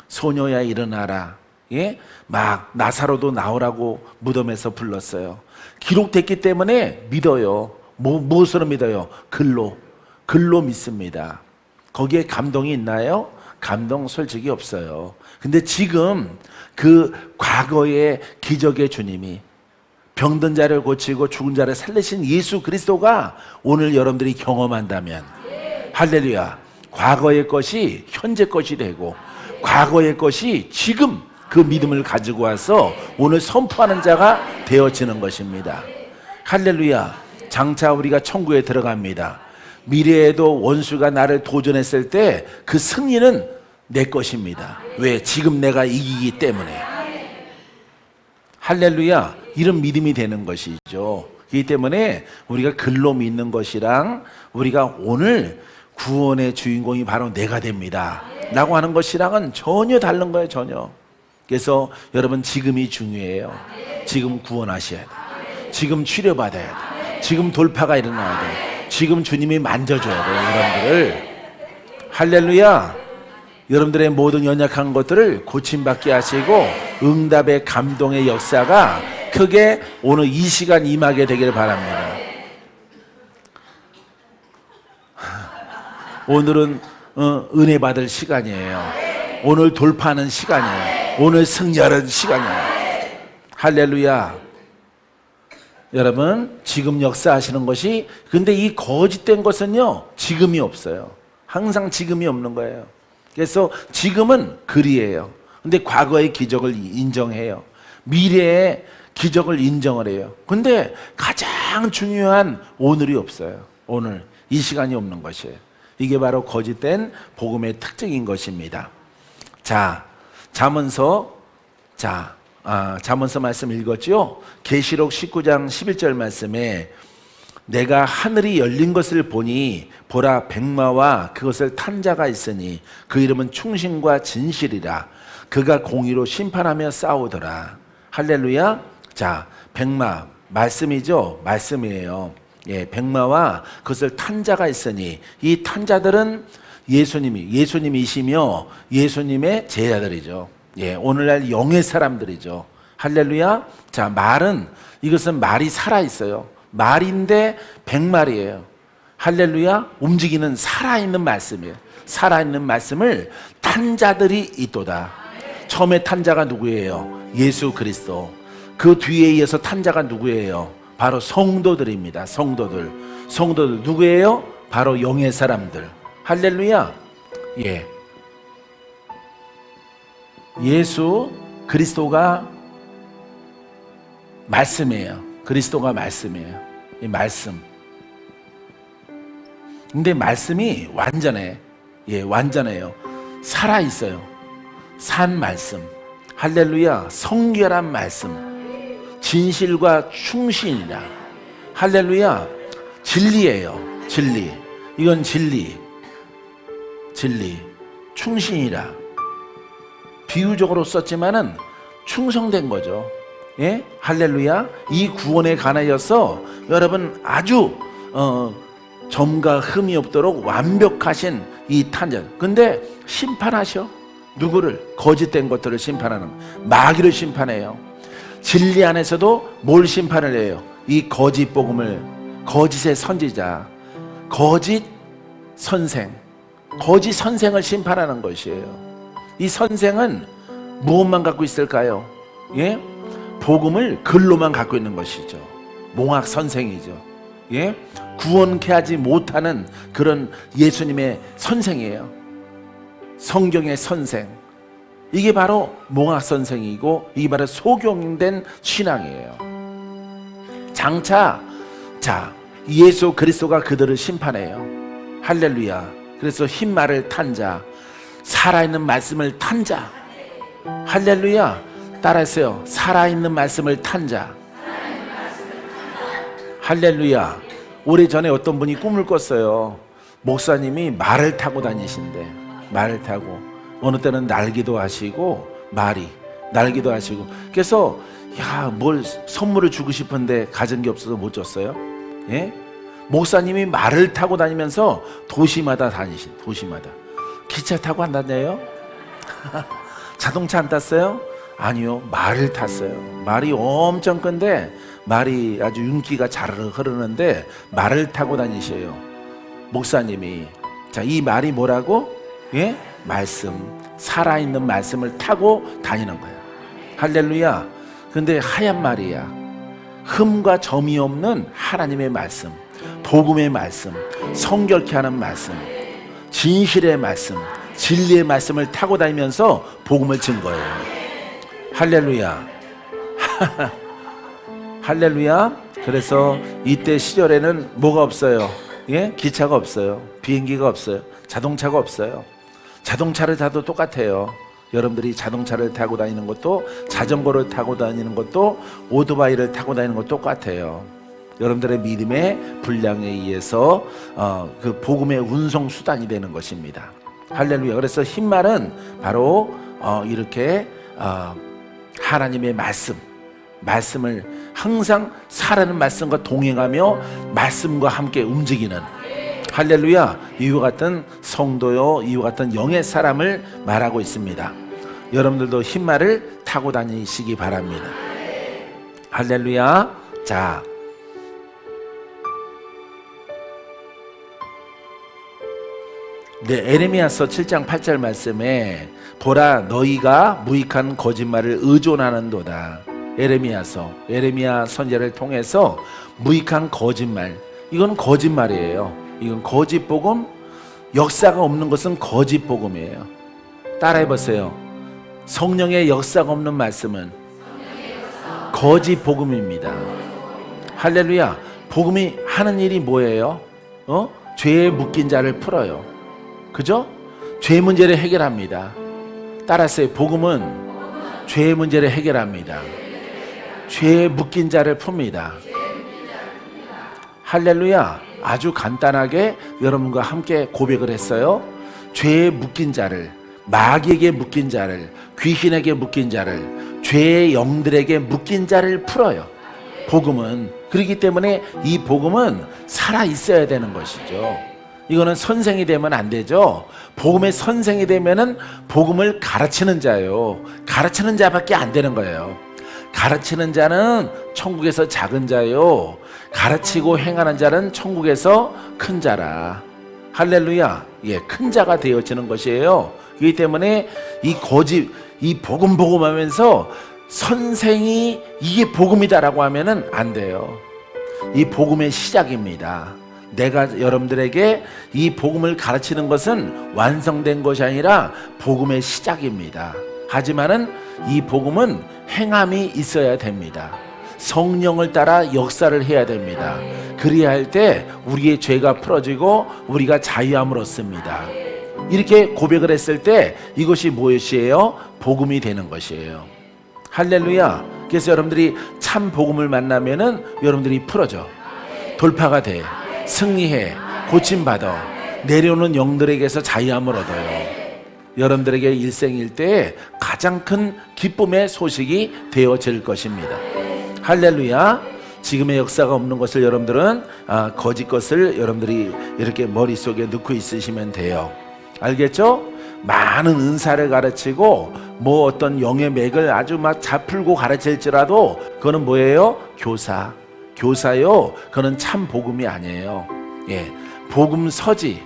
[SPEAKER 1] 소녀야 일어나라. 예, 막 나사로도 나오라고 무덤에서 불렀어요. 기록됐기 때문에 믿어요. 무엇으로 믿어요? 글로 믿습니다. 거기에 감동이 있나요? 감동 솔직히 없어요. 근데 지금 그 과거의 기적의 주님이 병든 자를 고치고 죽은 자를 살리신 예수 그리스도가 오늘 여러분들이 경험한다면, 할렐루야, 과거의 것이 현재 것이 되고 과거의 것이 지금 그 믿음을 가지고 와서 오늘 선포하는 자가 되어지는 것입니다. 할렐루야. 장차 우리가 천국에 들어갑니다. 미래에도 원수가 나를 도전했을 때 그 승리는 내 것입니다. 왜? 지금 내가 이기기 때문에. 할렐루야. 이런 믿음이 되는 것이죠. 그렇기 때문에 우리가 글로 믿는 것이랑 우리가 오늘 구원의 주인공이 바로 내가 됩니다 라고 하는 것이랑은 전혀 다른 거예요. 전혀. 그래서 여러분 지금이 중요해요. 지금 구원하셔야 돼요. 지금 치료받아야 돼요. 지금 돌파가 일어나야 돼요. 지금 주님이 만져줘야 돼요. 여러분들을. 할렐루야. 여러분들의 모든 연약한 것들을 고침받게 하시고 응답의 감동의 역사가 크게 오늘 이 시간 임하게 되기를 바랍니다. 오늘은 은혜 받을 시간이에요. 오늘 돌파하는 시간이에요. 오늘 승리하는 시간이에요. 할렐루야. 여러분 지금 역사하시는 것이, 근데 이 거짓된 것은요 지금이 없어요. 항상 지금이 없는 거예요. 그래서 지금은 글이에요. 근데 과거의 기적을 인정해요. 미래의 기적을 인정을 해요. 근데 가장 중요한 오늘이 없어요. 오늘 이 시간이 없는 것이에요. 이게 바로 거짓된 복음의 특징인 것입니다. 자, 잠언서 말씀 읽었죠? 계시록 19장 11절 말씀에 내가 하늘이 열린 것을 보니 보라 백마와 그것을 탄 자가 있으니 그 이름은 충신과 진실이라. 그가 공의로 심판하며 싸우더라. 할렐루야. 자, 백마 말씀이죠? 말씀이에요. 예, 백마와 그것을 탄 자가 있으니 이 탄 자들은 예수님이시며 예수님의 제자들이죠. 예, 오늘날 영의 사람들이죠. 할렐루야. 자, 말은 이것은 말이 살아 있어요. 말인데 백말이에요. 할렐루야. 움직이는 살아있는 말씀이에요. 살아있는 말씀을 탄 자들이 있도다. 처음에 탄 자가 누구예요? 예수 그리스도. 그 뒤에 이어서 탄 자가 누구예요? 바로 성도들입니다. 성도들 누구예요? 바로 영의 사람들. 할렐루야. 예. 예수 그리스도가 말씀이에요. 그리스도가 말씀이에요. 이 말씀. 근데 말씀이 완전해. 예, 완전해요. 살아있어요. 산 말씀. 할렐루야. 성결한 말씀. 진실과 충신이라. 할렐루야. 진리예요. 진리. 이건 진리. 충신이라. 비유적으로 썼지만은 충성된 거죠. 예? 할렐루야. 이 구원에 관하여서 여러분 아주 점과 흠이 없도록 완벽하신 이 탄자. 근데 심판하셔. 누구를? 거짓된 것들을 심판하는, 마귀를 심판해요. 진리 안에서도 뭘 심판을 해요? 이 거짓 복음을, 거짓의 선지자, 거짓 선생을 심판하는 것이에요. 이 선생은 무엇만 갖고 있을까요? 예? 복음을 글로만 갖고 있는 것이죠. 몽학 선생이죠. 예? 구원케 하지 못하는 그런 예수님의 선생이에요. 성경의 선생. 이게 바로 몽학 선생이고 이게 바로 소경된 신앙이에요. 장차 예수 그리스도가 그들을 심판해요. 할렐루야. 그래서 흰 말을 탄 자, 살아있는 말씀을 탄 자. 할렐루야. 따라하세요. 살아있는 말씀을 탄 자. 할렐루야. 오래전에 어떤 분이 꿈을 꿨어요. 목사님이 말을 타고 다니신대. 말을 타고 어느 때는 날기도 하시고 날기도 하시고. 그래서 뭘 선물을 주고 싶은데 가진 게 없어서 못 줬어요. 예? 목사님이 말을 타고 다니면서 도시마다 도시마다. 기차 타고 안 다녀요? 자동차 안 탔어요? 아니요, 말을 탔어요. 말이 엄청 큰데 말이 아주 윤기가 잘 흐르는데 말을 타고 다니셔요, 목사님이. 자, 이 말이 뭐라고? 예? 말씀, 살아있는 말씀을 타고 다니는 거예요. 할렐루야. 근데 하얀 말이야. 흠과 점이 없는 하나님의 말씀, 복음의 말씀, 성결케 하는 말씀, 진실의 말씀, 진리의 말씀을 타고 다니면서 복음을 진 거예요. 할렐루야. 할렐루야. 그래서 이때 시절에는 뭐가 없어요? 예? 기차가 없어요. 비행기가 없어요. 자동차가 없어요. 자동차를 타도 똑같아요. 여러분들이 자동차를 타고 다니는 것도, 자전거를 타고 다니는 것도, 오토바이를 타고 다니는 것도 똑같아요. 여러분들의 믿음의 분량에 의해서 그 복음의 운송 수단이 되는 것입니다. 할렐루야. 그래서 흰말은 바로 이렇게 하나님의 말씀을 항상 살아있는 말씀과 동행하며 말씀과 함께 움직이는, 할렐루야, 이와 같은 성도요, 이와 같은 영의 사람을 말하고 있습니다. 여러분들도 흰말을 타고 다니시기 바랍니다. 할렐루야. 자, 에레미야서 7장 8절 말씀에 보라 너희가 무익한 거짓말을 의존하는도다. 에레미야 선지자를 통해서 무익한 거짓말, 이건 거짓말이에요. 이건 거짓 복음, 역사가 없는 것은 거짓 복음이에요. 따라해 보세요. 성령의 역사가 없는 말씀은 거짓 복음입니다. 할렐루야. 복음이 하는 일이 뭐예요? 죄에 묶인 자를 풀어요. 그죠? 죄 문제를 해결합니다. 따라하세요. 복음은 죄의 문제를 해결합니다. 죄에 묶인 자를 풉니다. 할렐루야. 아주 간단하게 여러분과 함께 고백을 했어요. 죄에 묶인 자를, 마귀에게 묶인 자를, 귀신에게 묶인 자를, 죄의 영들에게 묶인 자를 풀어요. 복음은. 그렇기 때문에 이 복음은 살아 있어야 되는 것이죠. 이거는 선생이 되면 안 되죠. 복음의 선생이 되면은 복음을 가르치는 자예요. 가르치는 자밖에 안 되는 거예요. 가르치는 자는 천국에서 작은 자요, 가르치고 행하는 자는 천국에서 큰 자라. 할렐루야. 예, 큰 자가 되어지는 것이에요. 그렇기 때문에 이 복음하면서 선생이 이게 복음이다라고 하면은 안 돼요. 이 복음의 시작입니다. 내가 여러분들에게 이 복음을 가르치는 것은 완성된 것이 아니라 복음의 시작입니다. 하지만은 이 복음은 행함이 있어야 됩니다. 성령을 따라 역사를 해야 됩니다. 그리야 할 때 우리의 죄가 풀어지고 우리가 자유함을 얻습니다. 이렇게 고백을 했을 때 이것이 무엇이에요? 복음이 되는 것이에요. 할렐루야. 그래서 여러분들이 참 복음을 만나면은 여러분들이 풀어져, 돌파가 돼, 승리해, 고침받아, 내려오는 영들에게서 자유함을 얻어요. 여러분들에게 일생일대에 가장 큰 기쁨의 소식이 되어질 것입니다. 할렐루야. 지금의 역사가 없는 것을 여러분들은 거짓 것을 여러분들이 이렇게 머릿속에 넣고 있으시면 돼요. 알겠죠? 많은 은사를 가르치고 뭐 어떤 영의 맥을 아주 막 잡풀고 가르칠지라도 그거는 뭐예요? 교사요. 그거는 참 복음이 아니에요. 예, 복음 서지,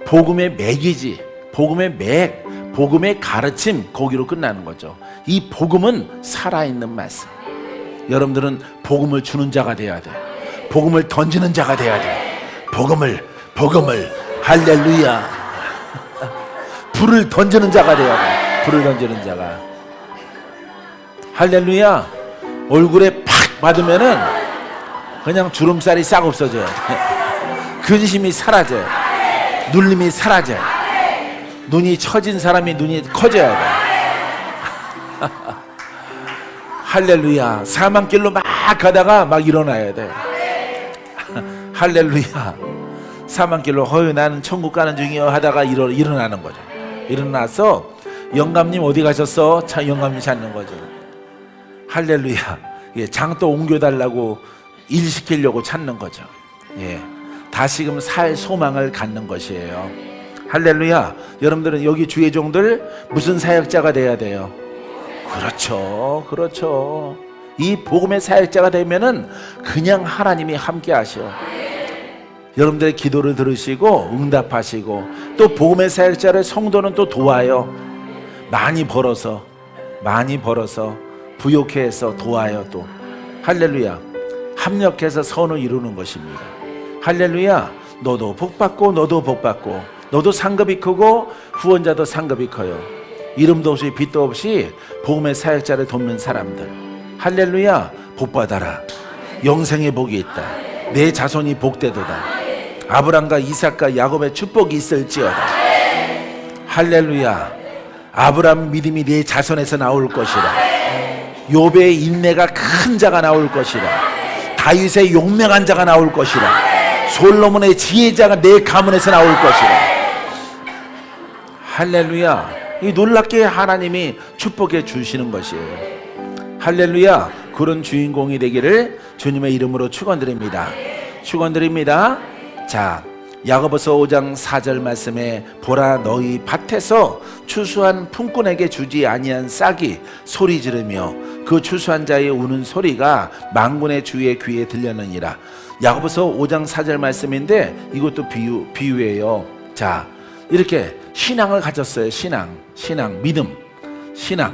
[SPEAKER 1] 복음의 맥이지, 복음의 맥, 복음의 가르침, 거기로 끝나는 거죠. 이 복음은 살아있는 말씀. 여러분들은 복음을 주는 자가 돼야 돼. 복음을 던지는 자가 돼야 돼. 복음을 할렐루야. 불을 던지는 자가 돼야 돼. 불을 던지는 자가. 할렐루야. 얼굴에 팍 맞으면은 그냥 주름살이 싹 없어져요. 근심이 사라져요. 눌림이 사라져요. 눈이 처진 사람이 눈이 커져야 돼. 할렐루야. 사망길로 막 가다가 막 일어나야 돼. 할렐루야. 사망길로 나는 천국 가는 중이요 하다가 일어나는 거죠. 일어나서 영감님 어디 가셨어? 영감님 찾는 거죠. 할렐루야. 예, 장도 옮겨달라고 일 시키려고 찾는 거죠. 예, 다시금 살 소망을 갖는 것이에요. 할렐루야. 여러분들은 여기 주의 종들 무슨 사역자가 돼야 돼요? 그렇죠. 이 복음의 사역자가 되면은 그냥 하나님이 함께 하셔. 여러분들의 기도를 들으시고 응답하시고 또 복음의 사역자를 성도는 또 도와요. 많이 벌어서 부욕해 해서 도와요. 또 할렐루야. 합력해서 선을 이루는 것입니다. 할렐루야. 너도 복받고 너도 상급이 크고 후원자도 상급이 커요. 이름도 없이 빛도 없이 복음의 사역자를 돕는 사람들. 할렐루야. 복받아라. 영생의 복이 있다. 내 자손이 복되도다. 아브람과 이삭과 야곱의 축복이 있을지어다. 할렐루야. 아브람 믿음이 내 자손에서 나올 것이라. 욥의 인내가 큰 자가 나올 것이라. 다윗의 용맹한 자가 나올 것이라. 솔로몬의 지혜자가 내 가문에서 나올 것이라. 할렐루야. 이 놀랍게 하나님이 축복해 주시는 것이에요. 할렐루야. 그런 주인공이 되기를 주님의 이름으로 축원드립니다. 축원드립니다. 자, 야고보서 5장 4절 말씀에 보라 너희 밭에서 추수한 품꾼에게 주지 아니한 싹이 소리 지르며 그 추수한 자의 우는 소리가 만군의 주의 귀에 들렸느니라. 야고보서 5장 4절 말씀인데 이것도 비유예요. 자, 이렇게 신앙을 가졌어요. 신앙, 믿음, 신앙.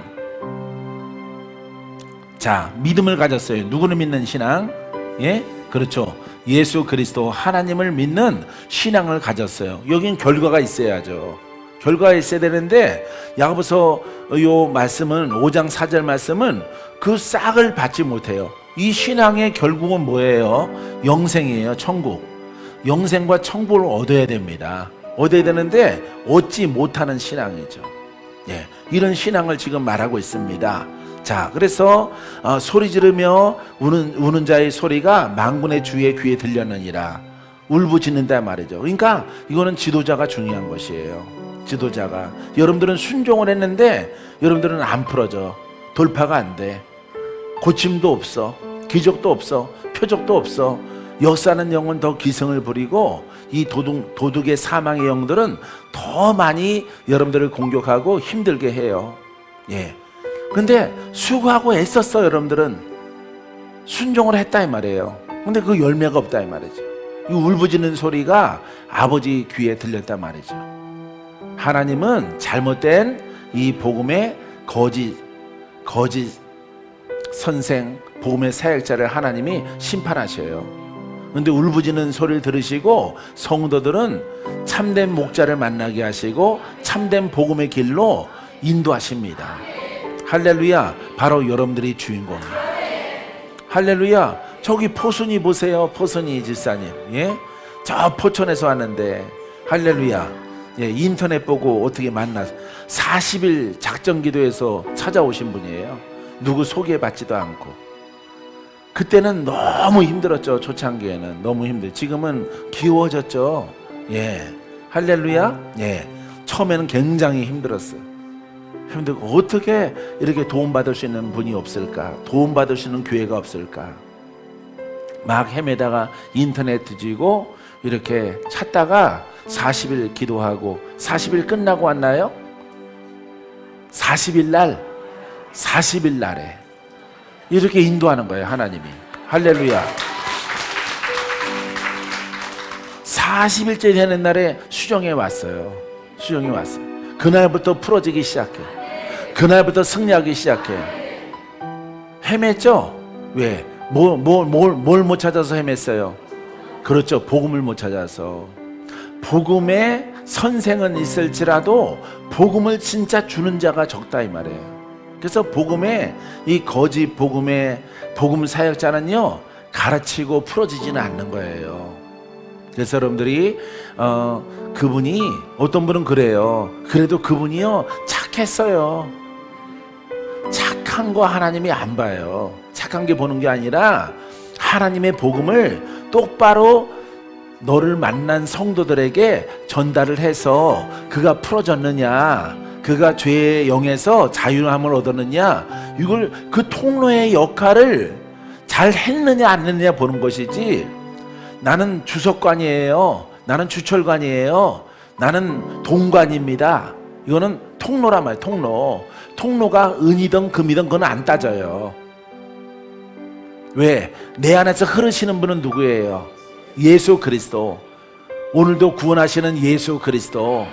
[SPEAKER 1] 자, 믿음을 가졌어요. 누구를 믿는 신앙? 예? 그렇죠. 예수 그리스도 하나님을 믿는 신앙을 가졌어요. 여긴 결과가 있어야죠. 결과가 있어야 되는데 야고보서 요 말씀은 5장 4절 말씀은 그 싹을 받지 못해요. 이 신앙의 결국은 뭐예요? 영생이에요. 천국. 영생과 천국을 얻어야 됩니다. 얻어야 되는데 얻지 못하는 신앙이죠. 예, 이런 신앙을 지금 말하고 있습니다. 자, 그래서 소리 지르며 우는 자의 소리가 만군의 주의 귀에 들렸느니라. 울부짖는다 말이죠. 그러니까 이거는 지도자가 중요한 것이에요. 지도자가. 여러분들은 순종을 했는데 여러분들은 안 풀어져. 돌파가 안 돼. 고침도 없어. 기적도 없어. 표적도 없어. 역사하는 영은 더 기승을 부리고 이 도둑의 사망의 영들은 더 많이 여러분들을 공격하고 힘들게 해요. 예. 근데 수고하고 애썼어. 여러분들은 순종을 했다 이 말이에요. 근데 그 열매가 없다 이 말이죠. 이 울부짖는 소리가 아버지 귀에 들렸단 말이죠. 하나님은 잘못된 이 복음의 거짓 선생, 복음의 사역자를 하나님이 심판하셔요. 근데 울부짖는 소리를 들으시고 성도들은 참된 목자를 만나게 하시고 참된 복음의 길로 인도하십니다. 할렐루야. 바로 여러분들이 주인공이에요. 할렐루야. 저기 포순이 보세요. 포순이 집사님. 예? 저 포천에서 왔는데 할렐루야. 예, 인터넷 보고 어떻게 만나서 40일 작전 기도에서 찾아오신 분이에요. 누구 소개받지도 않고. 그때는 너무 힘들었죠. 초창기에는 너무 힘들어요. 지금은 귀여워졌죠. 예, 할렐루야. 예, 처음에는 굉장히 힘들었어요. 힘들고 어떻게 이렇게 도움받을 수 있는 분이 없을까? 도움받을 수 있는 교회가 없을까? 막 헤매다가 인터넷 뒤지고 이렇게 찾다가 40일 기도하고 40일 끝나고 왔나요? 40일 날에 이렇게 인도하는 거예요. 하나님이. 할렐루야. 40일째 되는 날에 수정에 왔어요. 수정이 왔어요. 그날부터 풀어지기 시작해요. 그날부터 승리하기 시작해요. 헤맸죠? 왜? 뭘 못 찾아서 헤맸어요? 그렇죠. 복음을 못 찾아서. 복음의 선생은 있을지라도 복음을 진짜 주는 자가 적다 이 말이에요. 그래서 복음의 이 거짓 복음의 복음 사역자는요 가르치고 풀어지지는 않는 거예요. 그래서 여러분들이 그분이 어떤 분은 그래요. 그래도 그분이요 착했어요. 착한 거 하나님이 안 봐요. 착한 게 보는 게 아니라 하나님의 복음을 똑바로 너를 만난 성도들에게 전달을 해서 그가 풀어졌느냐, 그가 죄의 영에서 자유함을 얻었느냐, 이걸 그 통로의 역할을 잘 했느냐 안 했느냐 보는 것이지, 나는 주석관이에요, 나는 주철관이에요, 나는 동관입니다, 이거는 통로란 말이에요. 통로가 은이든 금이든 그건 안 따져요. 왜? 내 안에서 흐르시는 분은 누구예요? 예수 그리스도. 오늘도 구원하시는 예수 그리스도.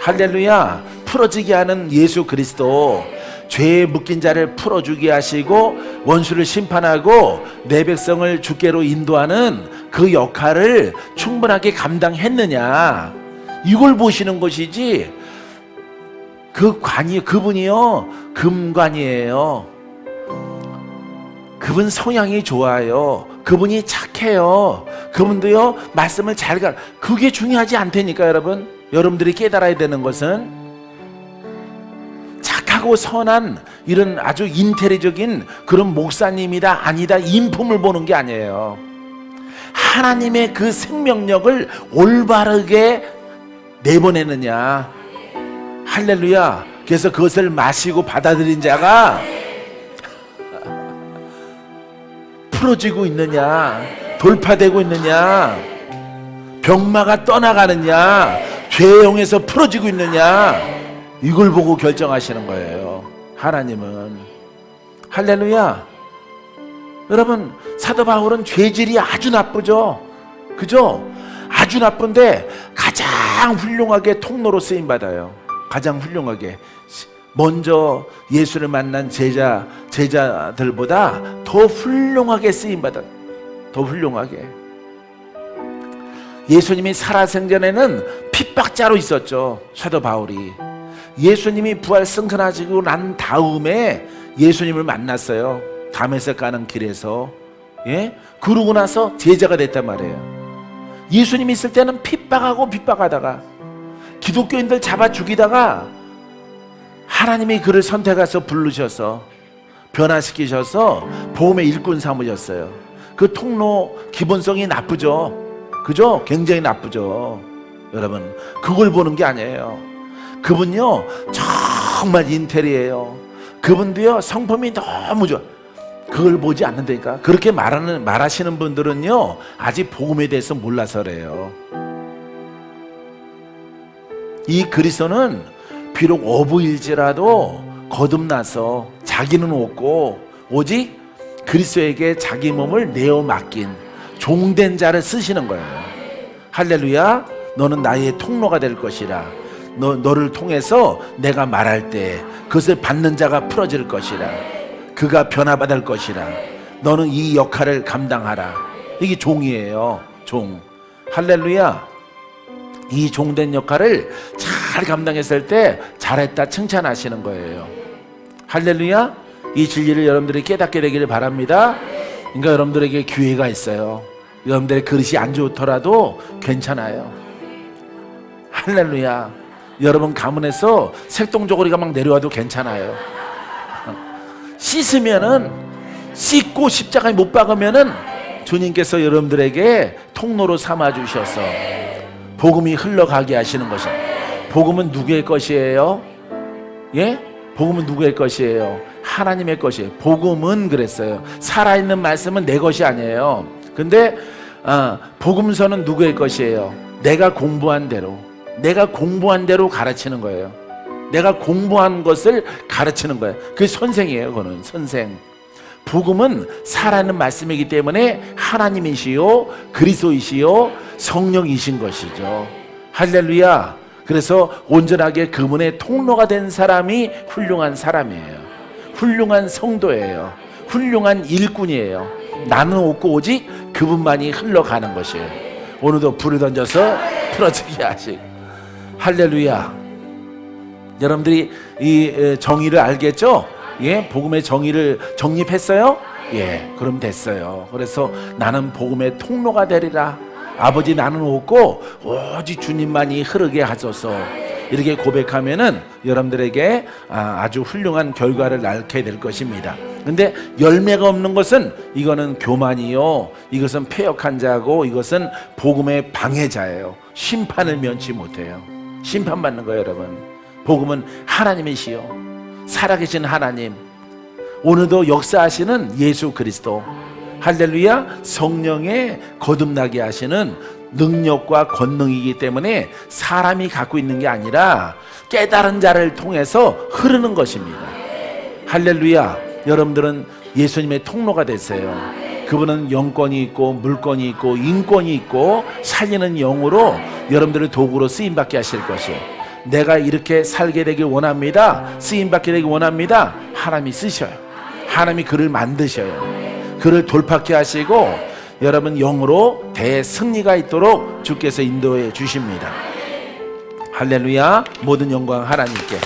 [SPEAKER 1] 할렐루야. 풀어지게 하는 예수 그리스도. 죄에 묶인 자를 풀어주게 하시고 원수를 심판하고 내 백성을 주께로 인도하는 그 역할을 충분하게 감당했느냐, 이걸 보시는 것이지, 그분이요 금관이에요. 그분 성향이 좋아요. 그분이 착해요. 그분도요 말씀을 잘 그게 중요하지 않다니까. 여러분들이 깨달아야 되는 것은 착하고 착하고 선한 이런 아주 인테리적인 그런 목사님이다 아니다 인품을 보는 게 아니에요. 하나님의 그 생명력을 올바르게 내보내느냐. 할렐루야. 그래서 그것을 마시고 받아들인 자가 풀어지고 있느냐, 돌파되고 있느냐, 병마가 떠나가느냐, 죄의 영에서 풀어지고 있느냐, 이걸 보고 결정하시는 거예요. 하나님은. 할렐루야. 여러분, 사도 바울은 죄질이 아주 나쁘죠. 그죠? 아주 나쁜데 가장 훌륭하게 통로로 쓰임받아요. 가장 훌륭하게. 먼저 예수를 만난 제자들보다 더 훌륭하게 쓰임받아요. 더 훌륭하게. 예수님이 살아생전에는 핍박자로 있었죠. 사도 바울이. 예수님이 부활 승천하시고 난 다음에 예수님을 만났어요. 다메섹 가는 길에서. 예? 그러고 나서 제자가 됐단 말이에요. 예수님이 있을 때는 핍박하고 핍박하다가 기독교인들 잡아 죽이다가 하나님이 그를 선택해서 부르셔서 변화시키셔서 복음의 일꾼 삼으셨어요. 그 통로 기본성이 나쁘죠. 그죠? 굉장히 나쁘죠. 여러분, 그걸 보는 게 아니에요. 그분요 정말 인텔이에요. 그분도요 성품이 너무 좋아. 그걸 보지 않는다니까. 그렇게 말하시는 분들은요 아직 복음에 대해서 몰라서 그래요. 이 그리스도는 비록 어부일지라도 거듭나서 자기는 없고 오직 그리스도에게 자기 몸을 내어 맡긴 종된 자를 쓰시는 거예요. 할렐루야. 너는 나의 통로가 될 것이라. 너를 통해서 내가 말할 때 그것을 받는 자가 풀어질 것이라. 그가 변화받을 것이라. 너는 이 역할을 감당하라. 이게 종이에요. 종. 할렐루야. 이 종된 역할을 잘 감당했을 때 잘했다 칭찬하시는 거예요. 할렐루야. 이 진리를 여러분들이 깨닫게 되기를 바랍니다. 그러니까 여러분들에게 기회가 있어요. 여러분들의 그릇이 안 좋더라도 괜찮아요. 할렐루야. 여러분 가문에서 색동저고리가 막 내려와도 괜찮아요. 씻으면은, 씻고 십자가에 못 박으면은 주님께서 여러분들에게 통로로 삼아 주셔서 복음이 흘러가게 하시는 것입니다. 복음은 누구의 것이에요? 예? 복음은 누구의 것이에요? 하나님의 것이에요. 복음은 그랬어요. 살아있는 말씀은 내 것이 아니에요. 근데 복음서는 누구의 것이에요? 내가 공부한 대로 가르치는 거예요. 내가 공부한 것을 가르치는 거예요. 그게 선생이에요. 그거는 선생. 복음은 살아있는 말씀이기 때문에 하나님이시요 그리스도이시요 성령이신 것이죠. 할렐루야. 그래서 온전하게 그분의 통로가 된 사람이 훌륭한 사람이에요. 훌륭한 성도예요. 훌륭한 일꾼이에요. 나는 없고 오직 그분만이 흘러가는 것이에요. 오늘도 불을 던져서 풀어지게 하시고. 할렐루야. 여러분들이 이 정의를 알겠죠? 예, 복음의 정의를 정립했어요? 예, 그럼 됐어요. 그래서 나는 복음의 통로가 되리라. 아버지 나는 없고 오직 주님만이 흐르게 하소서. 이렇게 고백하면은 여러분들에게 아주 훌륭한 결과를 낳게 될 것입니다. 근데 열매가 없는 것은 이거는 교만이요, 이것은 패역한 자고, 이것은 복음의 방해자예요. 심판을 면치 못해요. 심판받는 거예요. 여러분, 복음은 하나님이시요 살아계신 하나님, 오늘도 역사하시는 예수 그리스도, 할렐루야, 성령의 거듭나게 하시는 능력과 권능이기 때문에 사람이 갖고 있는 게 아니라 깨달은 자를 통해서 흐르는 것입니다. 할렐루야. 여러분들은 예수님의 통로가 됐어요. 그분은 영권이 있고 물권이 있고 인권이 있고 살리는 영으로 여러분들을 도구로 쓰임받게 하실 것이에요. 내가 이렇게 살게 되길 원합니다. 쓰임받게 되길 원합니다. 하나님이 쓰셔요. 하나님이 그를 만드셔요. 그를 돌파케 하시고 여러분 영으로 대승리가 있도록 주께서 인도해 주십니다. 할렐루야. 모든 영광 하나님께.